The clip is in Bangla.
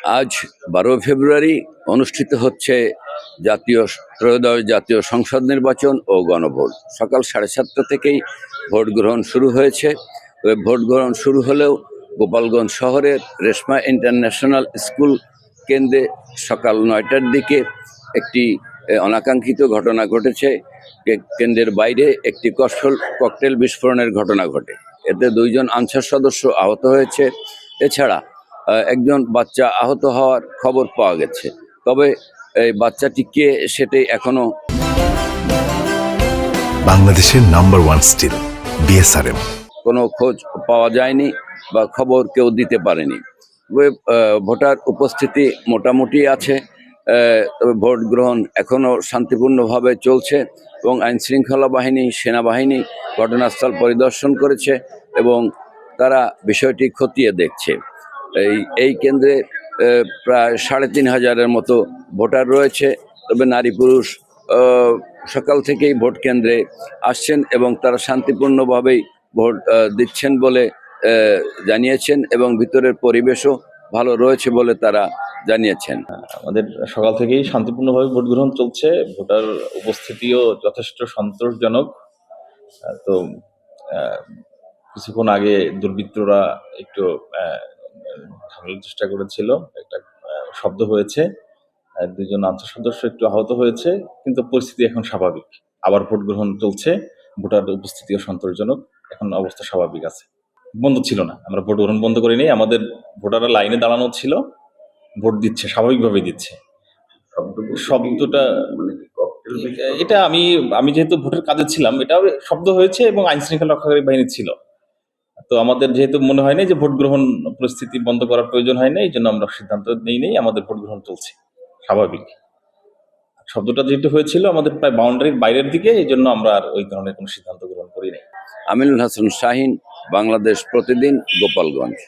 আজ 12 ফেব্রুয়ারি অনুষ্ঠিত হচ্ছে ত্রয়োদশ জাতীয় সংসদ নির্বাচন ও গণভোট। সকাল 7:30 থেকেই ভোট গ্রহণ শুরু হয়েছে। ভোট গ্রহণ শুরু হলেও গোপালগঞ্জ শহরের রেশমা ইন্টারন্যাশনাল স্কুল কেন্দ্রে সকাল 9টার দিকে একটি অনাকাঙ্ক্ষিত ঘটনা ঘটেছে। কেন্দ্রের বাইরে একটি ককটেল বিস্ফোরণের ঘটনা ঘটে। এতে 2 জন আনসার সদস্য আহত হয়েছে। এছাড়া একজন বাচ্চা আহত হওয়ার খবর পাওয়া গেছে। তবে এই বাচ্চাটি কে সেটাই এখনো বাংলাদেশের নাম্বার 1 স্টিল বিএসআরএম কোনো খোঁজ পাওয়া যায়নি বা খবর কেউ দিতে পারেনি। ভোটার উপস্থিতি মোটামুটি আছে। তবে ভোট গ্রহণ এখনও শান্তিপূর্ণভাবে চলছে এবং আইনশৃঙ্খলা বাহিনী, সেনাবাহিনী ঘটনাস্থল পরিদর্শন করেছে এবং তারা বিষয়টি খতিয়ে দেখছে। এই কেন্দ্রে প্রায় 3,500-এর মতো ভোটার রয়েছে। তবে নারী পুরুষ সকাল থেকেই ভোট কেন্দ্রে আসছেন এবং তারা শান্তিপূর্ণভাবেই ভোট দিচ্ছেন বলে জানিয়েছেন এবং ভিতরের পরিবেশও ভালো রয়েছে বলে তারা জানিয়েছেন। আমাদের সকাল থেকেই শান্তিপূর্ণভাবে ভোট গ্রহণ চলছে। ভোটার উপস্থিতিও যথেষ্ট সন্তোষজনক। তো কিছুক্ষণ আগে দুর্বৃত্তরা একটু ঝামেলার চেষ্টা করেছিল, একটা শব্দ হয়েছে, 2 জন আনসার সদস্য একটু আহত হয়েছে, কিন্তু পরিস্থিতি এখন স্বাভাবিক। আবার ভোট গ্রহণ চলছে, ভোটার উপস্থিতিও সন্তোষজনক, এখন অবস্থা স্বাভাবিক আছে। বন্ধ ছিল না, আমরা ভোট গ্রহণ বন্ধ করিনি। আমাদের ভোটাররা লাইনে দাঁড়ানো ছিল, ভোট দিচ্ছে, স্বাভাবিকভাবে দিচ্ছে। শব্দটা এটা আমি যেহেতু ভোটের কাজে ছিলাম, এটা শব্দ হয়েছে এবং আইন শৃঙ্খলা রক্ষাকারী বাহিনী ছিল। তো আমাদের যেহেতু মনে হয় না যে ভোট গ্রহণ পরিস্থিতি বন্ধ করার প্রয়োজন হয় না, এই জন্য আমরা সিদ্ধান্ত নেই। আমাদের ভোট গ্রহণ চলছে স্বাভাবিক। শব্দটা যেহেতু হয়েছিল আমাদের প্রায় বাউন্ডারির বাইরের দিকে, এই জন্য আমরা আর ওই ধরনের কোনো সিদ্ধান্ত গ্রহণ করি নাই। আমিনুল হাসান শাহিন, বাংলাদেশ প্রতিদিন, গোপালগঞ্জ।